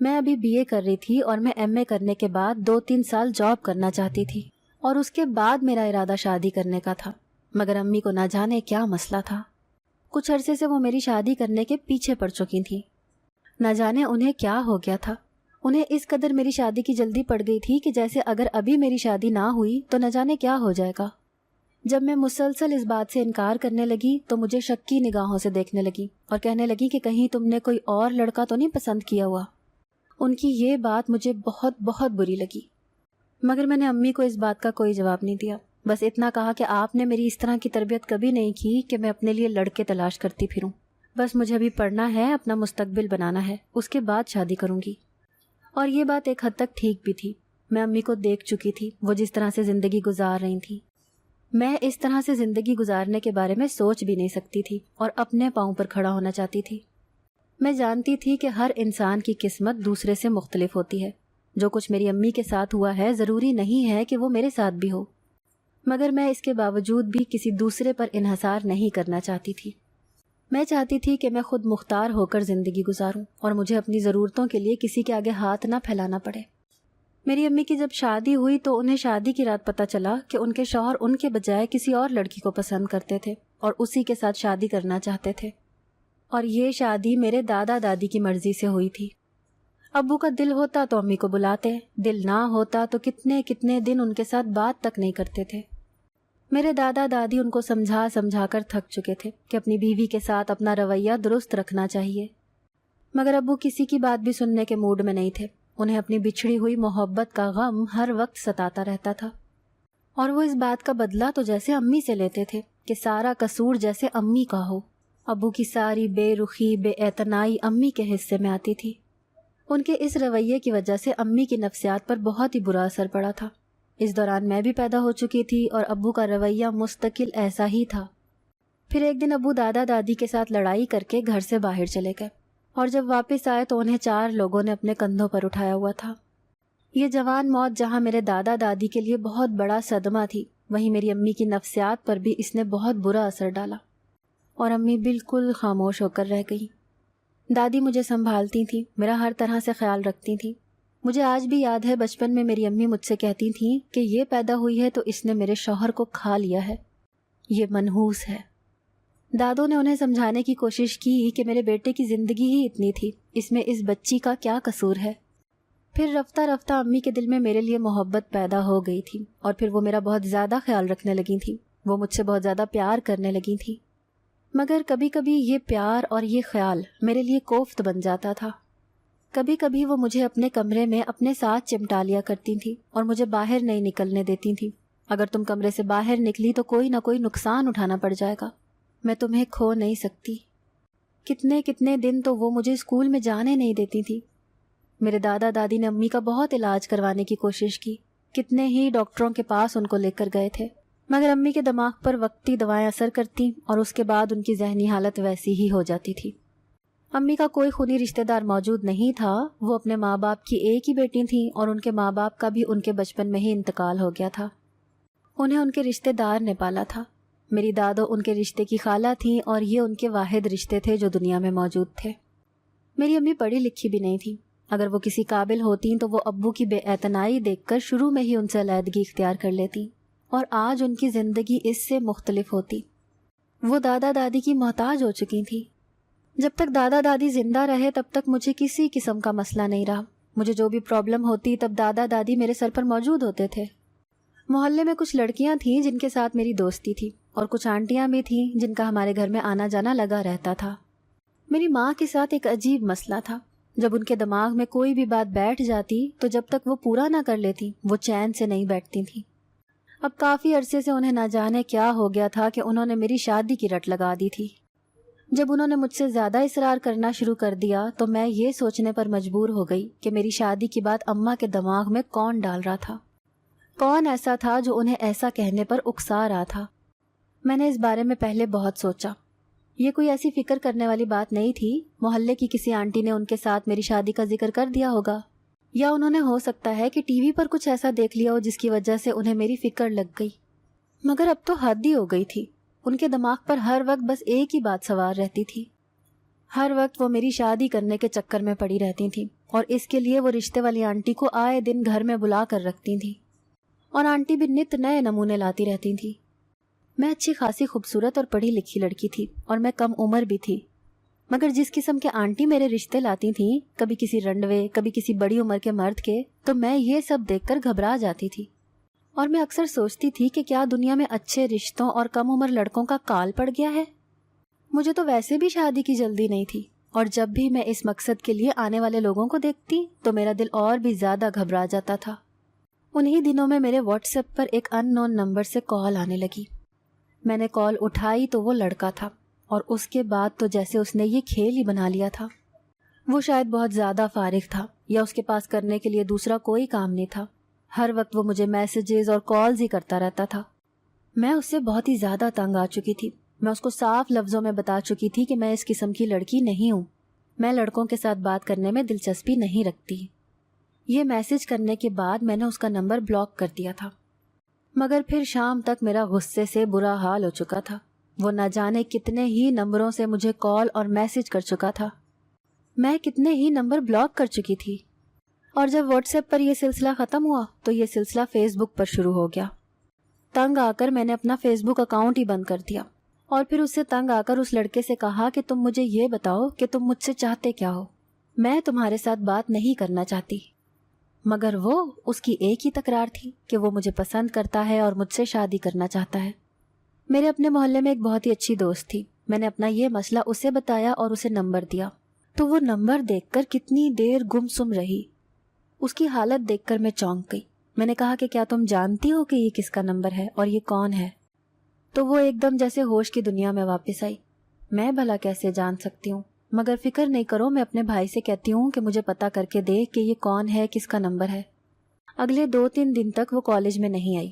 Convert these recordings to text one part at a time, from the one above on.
میں ابھی BA کر رہی تھی اور میں MA کرنے کے بعد 2-3 سال جاب کرنا چاہتی تھی اور اس کے بعد میرا ارادہ شادی کرنے کا تھا، مگر امی کو نہ جانے کیا مسئلہ تھا۔ کچھ عرصے سے وہ میری شادی کرنے کے پیچھے پڑ چکی تھیں۔ نہ جانے انہیں کیا ہو گیا تھا، انہیں اس قدر میری شادی کی جلدی پڑ گئی تھی کہ جیسے اگر ابھی میری شادی نہ ہوئی تو نہ جانے کیا ہو جائے گا۔ جب میں مسلسل اس بات سے انکار کرنے لگی تو مجھے شکی نگاہوں سے دیکھنے لگی اور کہنے لگی کہ کہیں تم نے کوئی اور لڑکا تو نہیں پسند کیا ہوا۔ ان کی یہ بات مجھے بہت بہت بری لگی، مگر میں نے امی کو اس بات کا کوئی جواب نہیں دیا، بس اتنا کہا کہ آپ نے میری اس طرح کی تربیت کبھی نہیں کی کہ میں اپنے لیے لڑکے تلاش کرتی پھروں، بس مجھے ابھی پڑھنا ہے، اپنا مستقبل بنانا ہے، اس کے بعد شادی کروں گی۔ اور یہ بات ایک حد تک ٹھیک بھی تھی، میں امی کو دیکھ چکی تھی وہ جس طرح سے زندگی گزار رہی تھیں۔ میں اس طرح سے زندگی گزارنے کے بارے میں سوچ بھی نہیں سکتی تھی اور اپنے پاؤں پر کھڑا ہونا چاہتی تھی۔ میں جانتی تھی کہ ہر انسان کی قسمت دوسرے سے مختلف ہوتی ہے، جو کچھ میری امی کے ساتھ ہوا ہے ضروری نہیں ہے کہ وہ میرے ساتھ بھی ہو، مگر میں اس کے باوجود بھی کسی دوسرے پر انحصار نہیں کرنا چاہتی تھی۔ میں چاہتی تھی کہ میں خود مختار ہو کر زندگی گزاروں اور مجھے اپنی ضرورتوں کے لیے کسی کے آگے ہاتھ نہ پھیلانا پڑے۔ میری امی کی جب شادی ہوئی تو انہیں شادی کی رات پتہ چلا کہ ان کے شوہر ان کے بجائے کسی اور لڑکی کو پسند کرتے تھے اور اسی کے ساتھ شادی کرنا چاہتے تھے، اور یہ شادی میرے دادا دادی کی مرضی سے ہوئی تھی۔ ابو کا دل ہوتا تو امی کو بلاتے، دل نہ ہوتا تو کتنے کتنے دن ان کے ساتھ بات تک نہیں کرتے تھے۔ میرے دادا دادی ان کو سمجھا سمجھا کر تھک چکے تھے کہ اپنی بیوی کے ساتھ اپنا رویہ درست رکھنا چاہیے، مگر ابو کسی کی بات بھی سننے کے موڈ میں نہیں تھے۔ انہیں اپنی بچھڑی ہوئی محبت کا غم ہر وقت ستاتا رہتا تھا، اور وہ اس بات کا بدلہ تو جیسے امی سے لیتے تھے کہ سارا قصور جیسے امی کا ہو۔ ابو کی ساری بے رخی بے اعتنائی امی کے حصے میں آتی تھی۔ ان کے اس رویے کی وجہ سے امی کی نفسیات پر بہت ہی برا اثر پڑا تھا۔ اس دوران میں بھی پیدا ہو چکی تھی اور ابو کا رویہ مستقل ایسا ہی تھا۔ پھر ایک دن ابو دادا دادی کے ساتھ لڑائی کر کے گھر سے باہر چلے گئے، اور جب واپس آئے تو انہیں 4 لوگوں نے اپنے کندھوں پر اٹھایا ہوا تھا۔ یہ جوان موت جہاں میرے دادا دادی کے لیے بہت بڑا صدمہ تھی، وہیں میری امی کی نفسیات پر بھی اس نے بہت برا اثر ڈالا، اور امی بالکل خاموش ہو کر رہ گئی۔ دادی مجھے سنبھالتی تھیں، میرا ہر طرح سے خیال رکھتی تھیں۔ مجھے آج بھی یاد ہے بچپن میں میری امی مجھ سے کہتی تھیں کہ یہ پیدا ہوئی ہے تو اس نے میرے شوہر کو کھا لیا ہے، یہ منحوس ہے۔ دادوں نے انہیں سمجھانے کی کوشش کی کہ میرے بیٹے کی زندگی ہی اتنی تھی، اس میں اس بچی کا کیا قصور ہے۔ پھر رفتہ رفتہ امی کے دل میں میرے لیے محبت پیدا ہو گئی تھی، اور پھر وہ میرا بہت زیادہ خیال رکھنے لگی تھیں، وہ مجھ سے بہت زیادہ پیار کرنے لگی تھیں۔ مگر کبھی کبھی یہ پیار اور یہ خیال میرے لیے کوفت بن جاتا تھا۔ کبھی کبھی وہ مجھے اپنے کمرے میں اپنے ساتھ چمٹا لیا کرتی تھیں اور مجھے باہر نہیں نکلنے دیتی تھیں۔ اگر تم کمرے سے باہر نکلی تو کوئی نہ کوئی نقصان اٹھانا پڑ جائے گا، میں تمہیں کھو نہیں سکتی۔ کتنے کتنے دن تو وہ مجھے اسکول میں جانے نہیں دیتی تھی۔ میرے دادا دادی نے امی کا بہت علاج کروانے کی کوشش کی، کتنے ہی ڈاکٹروں کے پاس ان کو لے کر گئے تھے، مگر امی کے دماغ پر وقتی دوائیں اثر کرتی اور اس کے بعد ان کی ذہنی حالت ویسی ہی ہو جاتی تھی۔ امی کا کوئی خونی رشتہ دار موجود نہیں تھا، وہ اپنے ماں باپ کی ایک ہی بیٹی تھیں اور ان کے ماں باپ کا بھی ان کے بچپن میں ہی انتقال ہو گیا تھا۔ انہیں ان کے رشتہ دار نے پالا تھا۔ میری دادو ان کے رشتے کی خالہ تھیں اور یہ ان کے واحد رشتے تھے جو دنیا میں موجود تھے۔ میری امی پڑھی لکھی بھی نہیں تھی، اگر وہ کسی قابل ہوتیں تو وہ ابو کی بے اعتنائی دیکھ کر شروع میں ہی ان سے علیحدگی اختیار کر لیتی، اور آج ان کی زندگی اس سے مختلف ہوتی۔ وہ دادا دادی کی محتاج ہو چکی تھی۔ جب تک دادا دادی زندہ رہے تب تک مجھے کسی قسم کا مسئلہ نہیں رہا۔ مجھے جو بھی پرابلم ہوتی تب دادا دادی میرے سر پر موجود ہوتے تھے۔ محلے میں کچھ لڑکیاں تھیں جن کے ساتھ میری دوستی تھی، اور کچھ آنٹیاں بھی تھیں جن کا ہمارے گھر میں آنا جانا لگا رہتا تھا۔ میری ماں کے ساتھ ایک عجیب مسئلہ تھا، جب ان کے دماغ میں کوئی بھی بات بیٹھ جاتی تو جب تک وہ پورا نہ کر لیتی وہ چین سے نہیں بیٹھتی تھیں۔ اب کافی عرصے سے انہیں نہ جانے کیا ہو گیا تھا کہ انہوں نے میری شادی کی رٹ لگا دی تھی۔ جب انہوں نے مجھ سے زیادہ اصرار کرنا شروع کر دیا تو میں یہ سوچنے پر مجبور ہو گئی کہ میری شادی کی بات اماں کے دماغ میں کون ڈال رہا تھا، کون ایسا تھا جو انہیں ایسا کہنے پر اکسا رہا تھا۔ میں نے اس بارے میں پہلے بہت سوچا۔ یہ کوئی ایسی فکر کرنے والی بات نہیں تھی، محلے کی کسی آنٹی نے ان کے ساتھ میری شادی کا ذکر کر دیا ہوگا، یا انہوں نے ہو سکتا ہے کہ ٹی وی پر کچھ ایسا دیکھ لیا ہو جس کی وجہ سے انہیں میری فکر لگ گئی۔ مگر اب تو حد ہی ہو گئی تھی، ان کے دماغ پر ہر وقت بس ایک ہی بات سوار رہتی تھی۔ ہر وقت وہ میری شادی کرنے کے چکر میں پڑی رہتی تھیں اور اس کے لیے وہ رشتے والی آنٹی کو آئے دن گھر میں بلا کر رکھتی تھی، اور آنٹی بھی نت نئے نمونے لاتی رہتی تھی۔ میں اچھی خاصی خوبصورت اور پڑھی لکھی لڑکی تھی، اور میں کم عمر بھی تھی، مگر جس قسم کے آنٹی میرے رشتے لاتی تھیں، کبھی کسی رنڈوے، کبھی کسی بڑی عمر کے مرد کے، تو میں یہ سب دیکھ کر گھبرا جاتی تھی، اور میں اکثر سوچتی تھی کہ کیا دنیا میں اچھے رشتوں اور کم عمر لڑکوں کا کال پڑ گیا ہے؟ مجھے تو ویسے بھی شادی کی جلدی نہیں تھی، اور جب بھی میں اس مقصد کے لیے آنے والے لوگوں کو دیکھتی تو میرا دل اور بھی زیادہ گھبرا جاتا تھا۔ انہی دنوں میں میرے واٹس ایپ پر ایک ان نون نمبر سے کال آنے لگی۔ میں نے کال اٹھائی تو وہ لڑکا تھا، اور اس کے بعد تو جیسے اس نے یہ کھیل ہی بنا لیا تھا۔ وہ شاید بہت زیادہ فارغ تھا، یا اس کے پاس کرنے کے لیے دوسرا کوئی کام نہیں تھا۔ ہر وقت وہ مجھے میسیجز اور کالز ہی کرتا رہتا تھا۔ میں اس سے بہت ہی زیادہ تنگ آ چکی تھی۔ میں اس کو صاف لفظوں میں بتا چکی تھی کہ میں اس قسم کی لڑکی نہیں ہوں، میں لڑکوں کے ساتھ بات کرنے میں دلچسپی نہیں رکھتی۔ یہ میسج کرنے کے بعد میں نے اس کا نمبر بلاک کر دیا تھا، مگر پھر شام تک میرا غصے سے برا حال ہو چکا تھا۔ وہ نہ جانے کتنے ہی نمبروں سے مجھے کال اور میسج کر چکا تھا، میں کتنے ہی نمبر بلاک کر چکی تھی۔ اور جب واٹس ایپ پر یہ سلسلہ ختم ہوا تو یہ سلسلہ فیس بک پر شروع ہو گیا۔ تنگ آ کر میں نے اپنا فیس بک اکاؤنٹ ہی بند کر دیا، اور پھر اس سے تنگ آ کر اس لڑکے سے کہا کہ تم مجھے یہ بتاؤ کہ تم مجھ سے چاہتے کیا ہو، میں تمہارے ساتھ بات نہیں کرنا چاہتی۔ مگر وہ اس کی ایک ہی تکرار تھی کہ وہ مجھے پسند کرتا ہے اور مجھ سے شادی کرنا چاہتا ہے۔ میرے اپنے محلے میں ایک بہت ہی اچھی دوست تھی، میں نے اپنا یہ مسئلہ اسے بتایا اور اسے نمبر دیا، تو وہ نمبر دیکھ کر کتنی دیر گم سم رہی۔ اس کی حالت دیکھ کر میں چونک گئی۔ میں نے کہا کہ کیا تم جانتی ہو کہ یہ کس کا نمبر ہے اور یہ کون ہے؟ تو وہ ایک دم جیسے ہوش کی دنیا میں واپس آئی۔ میں بھلا کیسے جان سکتی ہوں، مگر فکر نہیں کرو، میں اپنے بھائی سے کہتی ہوں کہ مجھے پتہ کر کے دے کہ یہ کون ہے، کس کا نمبر ہے۔ اگلے 2-3 دن تک وہ کالج میں نہیں آئی۔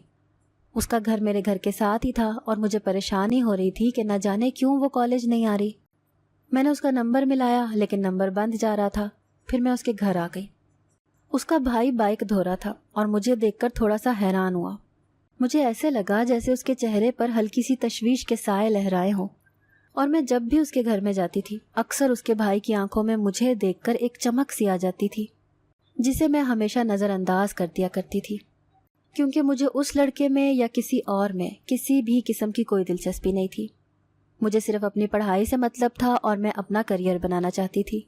اس کا گھر میرے گھر کے ساتھ ہی تھا، اور مجھے پریشانی ہو رہی تھی کہ نہ جانے کیوں وہ کالج نہیں آ رہی۔ میں نے اس کا نمبر ملایا، لیکن نمبر بند جا رہا تھا۔ پھر میں اس کے گھر آ گئی۔ اس کا بھائی بائک دھو رہا تھا، اور مجھے دیکھ کر تھوڑا سا حیران ہوا۔ مجھے ایسے لگا جیسے اس کے چہرے پر ہلکی سی تشویش کے سائے لہرائے ہوں، اور میں جب بھی اس کے گھر میں جاتی تھی اکثر اس کے بھائی کی آنکھوں میں مجھے دیکھ کر ایک چمک سی آ جاتی تھی، جسے میں ہمیشہ نظر انداز کر دیا کرتی تھی، کیونکہ مجھے اس لڑکے میں یا کسی اور میں کسی بھی قسم کی کوئی دلچسپی نہیں تھی۔ مجھے صرف اپنی پڑھائی سے مطلب تھا، اور میں اپنا کریئر بنانا چاہتی تھی۔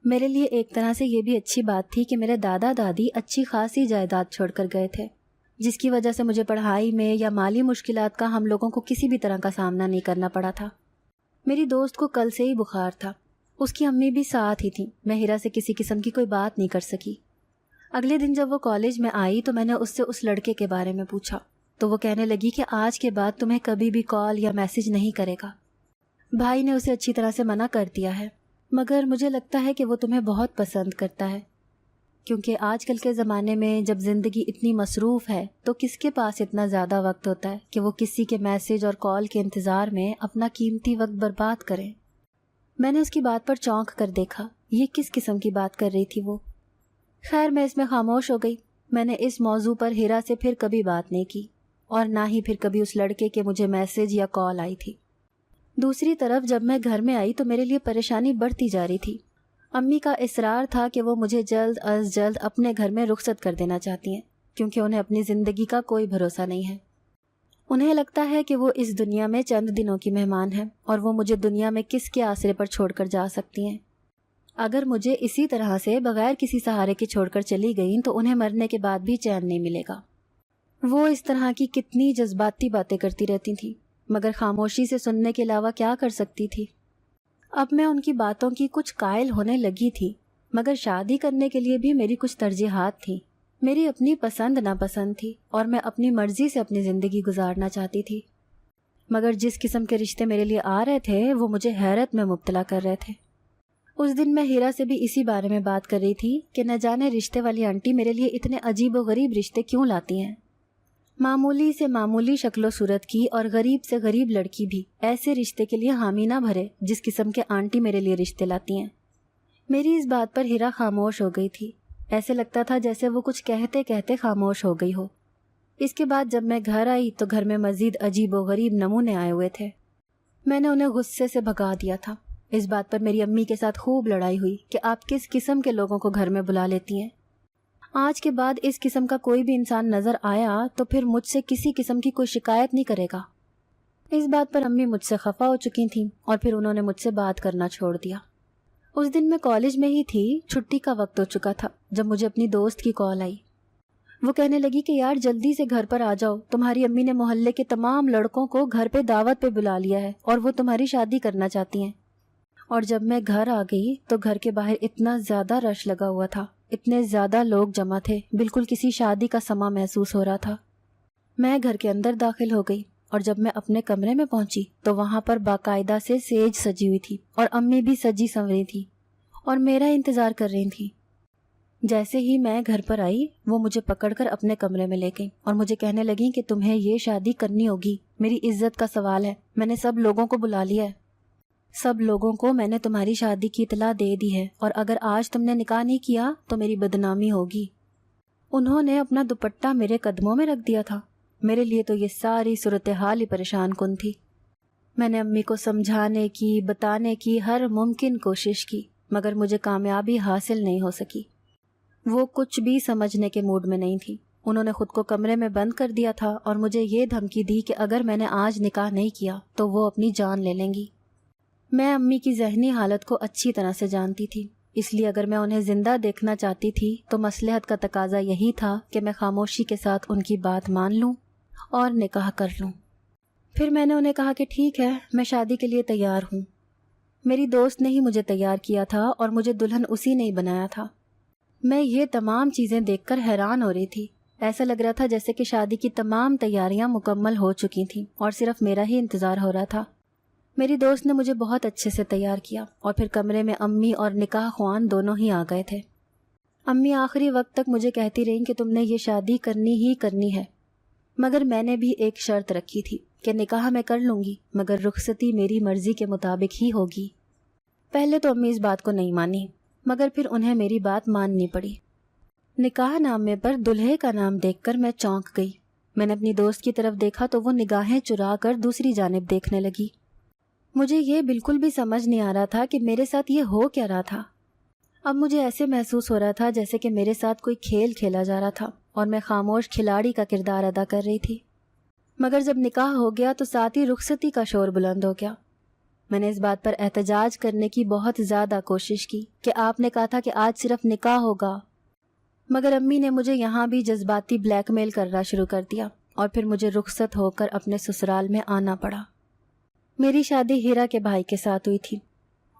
میرے لیے ایک طرح سے یہ بھی اچھی بات تھی کہ میرے دادا دادی اچھی خاصی جائیداد چھوڑ کر گئے تھے، جس کی وجہ سے مجھے پڑھائی میں یا مالی مشکلات کا ہم لوگوں کو کسی بھی طرح کا سامنا نہیں کرنا پڑا تھا۔ میری دوست کو کل سے ہی بخار تھا، اس کی امی بھی ساتھ ہی تھیں۔ میں ہیرا سے کسی قسم کی کوئی بات نہیں کر سکی۔ اگلے دن جب وہ کالج میں آئی تو میں نے اس سے اس لڑکے کے بارے میں پوچھا، تو وہ کہنے لگی کہ آج کے بعد تمہیں کبھی بھی کال یا میسج نہیں کرے گا۔ بھائی نے اسے اچھی طرح سے منع کر دیا ہے، مگر مجھے لگتا ہے کہ وہ تمہیں بہت پسند کرتا ہے، کیونکہ آج کل کے زمانے میں جب زندگی اتنی مصروف ہے تو کس کے پاس اتنا زیادہ وقت ہوتا ہے کہ وہ کسی کے میسج اور کال کے انتظار میں اپنا قیمتی وقت برباد کریں۔ میں نے اس کی بات پر چونک کر دیکھا، یہ کس قسم کی بات کر رہی تھی وہ؟ خیر میں اس میں خاموش ہو گئی۔ میں نے اس موضوع پر ہیرا سے پھر کبھی بات نہیں کی، اور نہ ہی پھر کبھی اس لڑکے کے مجھے میسج یا کال آئی تھی۔ دوسری طرف جب میں گھر میں آئی تو میرے لیے پریشانی بڑھتی جا رہی تھی۔ امی کا اصرار تھا کہ وہ مجھے جلد از جلد اپنے گھر میں رخصت کر دینا چاہتی ہیں، کیونکہ انہیں اپنی زندگی کا کوئی بھروسہ نہیں ہے۔ انہیں لگتا ہے کہ وہ اس دنیا میں چند دنوں کی مہمان ہیں، اور وہ مجھے دنیا میں کس کے آسرے پر چھوڑ کر جا سکتی ہیں۔ اگر مجھے اسی طرح سے بغیر کسی سہارے کے چھوڑ کر چلی گئیں تو انہیں مرنے کے بعد بھی چین نہیں ملے گا۔ وہ اس طرح کی کتنی جذباتی باتیں کرتی رہتی تھیں، مگر خاموشی سے سننے کے علاوہ کیا کر سکتی تھی؟ اب میں ان کی باتوں کی کچھ قائل ہونے لگی تھی، مگر شادی کرنے کے لیے بھی میری کچھ ترجیحات تھیں۔ میری اپنی پسند ناپسند تھی، اور میں اپنی مرضی سے اپنی زندگی گزارنا چاہتی تھی، مگر جس قسم کے رشتے میرے لیے آ رہے تھے وہ مجھے حیرت میں مبتلا کر رہے تھے۔ اس دن میں ہیرا سے بھی اسی بارے میں بات کر رہی تھی کہ نہ جانے رشتے والی آنٹی میرے لیے اتنے عجیب و غریب رشتے کیوں لاتی ہیں۔ معمولی سے معمولی شکل و صورت کی اور غریب سے غریب لڑکی بھی ایسے رشتے کے لیے حامی نہ بھرے جس قسم کے آنٹی میرے لیے رشتے لاتی ہیں۔ میری اس بات پر ہیرا خاموش ہو گئی تھی، ایسے لگتا تھا جیسے وہ کچھ کہتے کہتے خاموش ہو گئی ہو۔ اس کے بعد جب میں گھر آئی تو گھر میں مزید عجیب و غریب نمونے آئے ہوئے تھے۔ میں نے انہیں غصے سے بھگا دیا تھا۔ اس بات پر میری امی کے ساتھ خوب لڑائی ہوئی کہ آپ کس قسم کے لوگوں کو گھر میں بلا لیتی ہیں۔ آج کے بعد اس قسم کا کوئی بھی انسان نظر آیا تو پھر مجھ سے کسی قسم کی کوئی شکایت نہیں کرے گا۔ اس بات پر امی مجھ سے خفا ہو چکی تھیں اور پھر انہوں نے مجھ سے بات کرنا چھوڑ دیا۔ اس دن میں کالج میں ہی تھی، چھٹی کا وقت ہو چکا تھا جب مجھے اپنی دوست کی کال آئی۔ وہ کہنے لگی کہ یار جلدی سے گھر پر آ جاؤ، تمہاری امی نے محلے کے تمام لڑکوں کو گھر پہ دعوت پہ بلا لیا ہے اور وہ تمہاری شادی کرنا چاہتی ہیں۔ اور جب میں گھر آ گئی تو گھر کے باہر اتنا زیادہ رش لگا ہوا تھا، اتنے زیادہ لوگ جمع تھے، بالکل کسی شادی کا سماں محسوس ہو رہا تھا۔ میں گھر کے اندر داخل ہو گئی اور جب میں اپنے کمرے میں پہنچی تو وہاں پر باقاعدہ سے سیج سجی ہوئی تھی اور امی بھی سجی سنوری تھی اور میرا انتظار کر رہی تھی۔ جیسے ہی میں گھر پر آئی وہ مجھے پکڑ کر اپنے کمرے میں لے گئیں اور مجھے کہنے لگیں کہ تمہیں یہ شادی کرنی ہوگی، میری عزت کا سوال ہے، میں نے سب لوگوں کو بلا لیا ہے، سب لوگوں کو میں نے تمہاری شادی کی اطلاع دے دی ہے اور اگر آج تم نے نکاح نہیں کیا تو میری بدنامی ہوگی۔ انہوں نے اپنا دوپٹہ میرے قدموں میں رکھ دیا تھا۔ میرے لیے تو یہ ساری صورتحال ہی پریشان کن تھی۔ میں نے امی کو سمجھانے کی، بتانے کی ہر ممکن کوشش کی مگر مجھے کامیابی حاصل نہیں ہو سکی۔ وہ کچھ بھی سمجھنے کے موڈ میں نہیں تھی۔ انہوں نے خود کو کمرے میں بند کر دیا تھا اور مجھے یہ دھمکی دی کہ اگر میں نے آج نکاح نہیں کیا تو وہ اپنی جان لے لیں گی۔ میں امی کی ذہنی حالت کو اچھی طرح سے جانتی تھی، اس لیے اگر میں انہیں زندہ دیکھنا چاہتی تھی تو مصلحت کا تقاضا یہی تھا کہ میں خاموشی کے ساتھ ان کی بات مان لوں اور نکاح کر لوں۔ پھر میں نے انہیں کہا کہ ٹھیک ہے، میں شادی کے لیے تیار ہوں۔ میری دوست نے ہی مجھے تیار کیا تھا اور مجھے دلہن اسی نے ہی بنایا تھا۔ میں یہ تمام چیزیں دیکھ کر حیران ہو رہی تھی۔ ایسا لگ رہا تھا جیسے کہ شادی کی تمام تیاریاں مکمل ہو چکی تھیں اور صرف میرا ہی انتظار ہو رہا تھا۔ میری دوست نے مجھے بہت اچھے سے تیار کیا اور پھر کمرے میں امی اور نکاح خوان دونوں ہی آ گئے تھے۔ امی آخری وقت تک مجھے کہتی رہیں کہ تم نے یہ شادی کرنی ہی کرنی ہے، مگر میں نے بھی ایک شرط رکھی تھی کہ نکاح میں کر لوں گی مگر رخصتی میری مرضی کے مطابق ہی ہوگی۔ پہلے تو امی اس بات کو نہیں مانی مگر پھر انہیں میری بات ماننی پڑی۔ نکاح نامے پر دلہے کا نام دیکھ کر میں چونک گئی۔ میں نے اپنی دوست کی طرف دیکھا تو وہ نگاہیں چرا کر دوسری جانب دیکھنے لگی۔ مجھے یہ بالکل بھی سمجھ نہیں آ رہا تھا کہ میرے ساتھ یہ ہو کیا رہا تھا۔ اب مجھے ایسے محسوس ہو رہا تھا جیسے کہ میرے ساتھ کوئی کھیل کھیلا جا رہا تھا اور میں خاموش کھلاڑی کا کردار ادا کر رہی تھی۔ مگر جب نکاح ہو گیا تو ساتھ ہی رخصتی کا شور بلند ہو گیا۔ میں نے اس بات پر احتجاج کرنے کی بہت زیادہ کوشش کی کہ آپ نے کہا تھا کہ آج صرف نکاح ہوگا، مگر امی نے مجھے یہاں بھی جذباتی بلیک میل کرنا شروع کر دیا اور پھر مجھے رخصت ہو کر اپنے سسرال میں آنا پڑا۔ میری شادی ہیرا کے بھائی کے ساتھ ہوئی تھی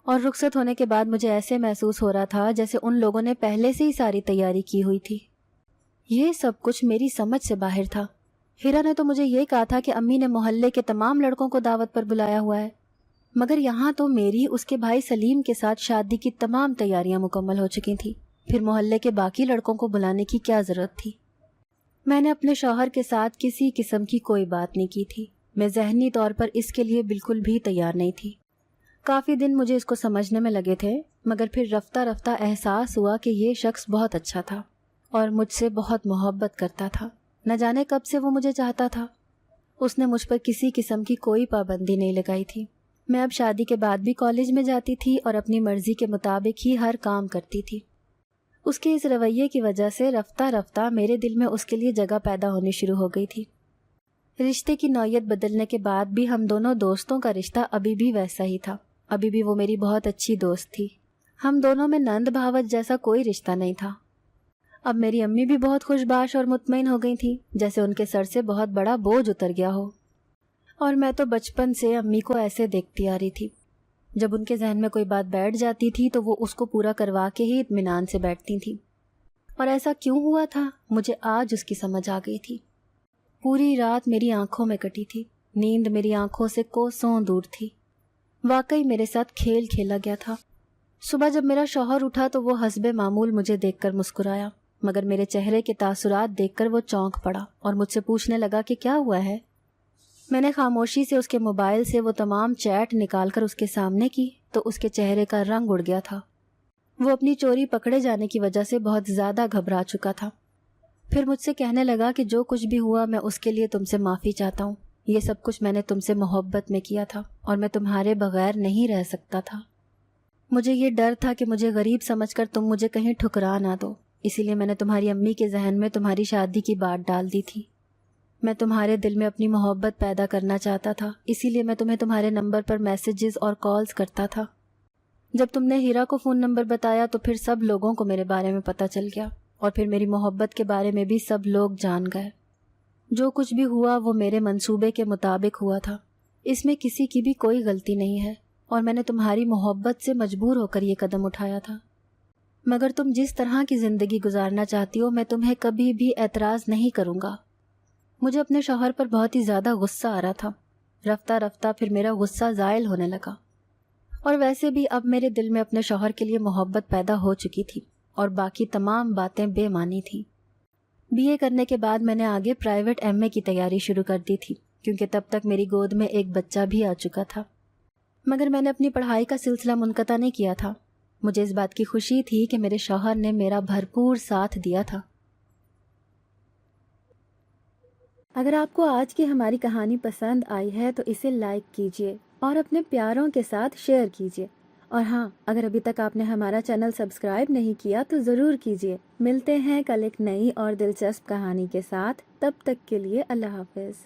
اور رخصت ہونے کے بعد مجھے ایسے محسوس ہو رہا تھا جیسے ان لوگوں نے پہلے سے ہی ساری تیاری کی ہوئی تھی۔ یہ سب کچھ میری سمجھ سے باہر تھا۔ ہیرا نے تو مجھے یہ کہا تھا کہ امی نے محلے کے تمام لڑکوں کو دعوت پر بلایا ہوا ہے، مگر یہاں تو میری اس کے بھائی سلیم کے ساتھ شادی کی تمام تیاریاں مکمل ہو چکی تھیں، پھر محلے کے باقی لڑکوں کو بلانے کی کیا ضرورت تھی؟ میں نے اپنے شوہر کے ساتھ کسی قسم کی کوئی بات نہیں کی تھی۔ میں ذہنی طور پر اس کے لیے بالکل بھی تیار نہیں تھی۔ کافی دن مجھے اس کو سمجھنے میں لگے تھے مگر پھر رفتہ رفتہ احساس ہوا کہ یہ شخص بہت اچھا تھا اور مجھ سے بہت محبت کرتا تھا۔ نہ جانے کب سے وہ مجھے چاہتا تھا۔ اس نے مجھ پر کسی قسم کی کوئی پابندی نہیں لگائی تھی۔ میں اب شادی کے بعد بھی کالج میں جاتی تھی اور اپنی مرضی کے مطابق ہی ہر کام کرتی تھی۔ اس کے اس رویے کی وجہ سے رفتہ رفتہ میرے دل میں اس کے لیے جگہ پیدا ہونی شروع ہو گئی تھی۔ رشتے کی نوعیت بدلنے کے بعد بھی ہم دونوں دوستوں کا رشتہ ابھی بھی ویسا ہی تھا۔ ابھی بھی وہ میری بہت اچھی دوست تھی۔ ہم دونوں میں نند بھاوت جیسا کوئی رشتہ نہیں تھا۔ اب میری امی بھی بہت خوش باش اور مطمئن ہو گئی تھی، جیسے ان کے سر سے بہت بڑا بوجھ اتر گیا ہو، اور میں تو بچپن سے امی کو ایسے دیکھتی آ رہی تھی۔ جب ان کے ذہن میں کوئی بات بیٹھ جاتی تھی تو وہ اس کو پورا کروا کے ہی اطمینان سے بیٹھتی تھیں، اور ایسا کیوں ہوا تھا مجھے آج اس کی سمجھ آ گئی تھی۔ پوری رات میری آنکھوں میں کٹی تھی، نیند میری آنکھوں سے کوسوں دور تھی۔ واقعی میرے ساتھ کھیل کھیلا گیا تھا۔ صبح جب میرا شوہر اٹھا تو وہ حسب معمول مجھے دیکھ کر مسکرایا، مگر میرے چہرے کے تاثرات دیکھ کر وہ چونک پڑا اور مجھ سے پوچھنے لگا کہ کیا ہوا ہے۔ میں نے خاموشی سے اس کے موبائل سے وہ تمام چیٹ نکال کر اس کے سامنے کی تو اس کے چہرے کا رنگ اڑ گیا تھا۔ وہ اپنی چوری پکڑے جانے کی وجہ سے بہت زیادہ گھبرا چکا تھا۔ پھر مجھ سے کہنے لگا کہ جو کچھ بھی ہوا میں اس کے لیے تم سے معافی چاہتا ہوں۔ یہ سب کچھ میں نے تم سے محبت میں کیا تھا اور میں تمہارے بغیر نہیں رہ سکتا تھا۔ مجھے یہ ڈر تھا کہ مجھے غریب سمجھ کر تم مجھے کہیں ٹھکرا نہ دو، اسی لیے میں نے تمہاری امی کے ذہن میں تمہاری شادی کی بات ڈال دی تھی۔ میں تمہارے دل میں اپنی محبت پیدا کرنا چاہتا تھا، اسی لیے میں تمہیں تمہارے نمبر پر میسیجز اور کالز کرتا تھا۔ جب تم نے ہیرا کو فون نمبر بتایا تو پھر سب لوگوں کو میرے بارے میں پتہ چل گیا، اور پھر میری محبت کے بارے میں بھی سب لوگ جان گئے۔ جو کچھ بھی ہوا وہ میرے منصوبے کے مطابق ہوا تھا، اس میں کسی کی بھی کوئی غلطی نہیں ہے، اور میں نے تمہاری محبت سے مجبور ہو کر یہ قدم اٹھایا تھا۔ مگر تم جس طرح کی زندگی گزارنا چاہتی ہو میں تمہیں کبھی بھی اعتراض نہیں کروں گا۔ مجھے اپنے شوہر پر بہت ہی زیادہ غصہ آ رہا تھا، رفتہ رفتہ پھر میرا غصہ زائل ہونے لگا، اور ویسے بھی اب میرے دل میں اپنے شوہر کے لیے محبت پیدا ہو چکی تھی، اور باقی تمام باتیں بے معنی تھیں۔ BA کرنے کے بعد میں نے آگے پرائیویٹ MA کی تیاری شروع کر دی تھی، کیونکہ تب تک میری گود میں ایک بچہ بھی آ چکا تھا۔ مگر میں نے اپنی پڑھائی کا سلسلہ منقطع نہیں کیا تھا۔ مجھے اس بات کی خوشی تھی کہ میرے شوہر نے میرا بھرپور ساتھ دیا تھا۔ اگر آپ کو آج کی ہماری کہانی پسند آئی ہے تو اسے لائک کیجیے اور اپنے پیاروں کے ساتھ شیئر کیجیے، اور ہاں، اگر ابھی تک آپ نے ہمارا چینل سبسکرائب نہیں کیا تو ضرور کیجیے۔ ملتے ہیں کل ایک نئی اور دلچسپ کہانی کے ساتھ، تب تک کے لیے اللہ حافظ۔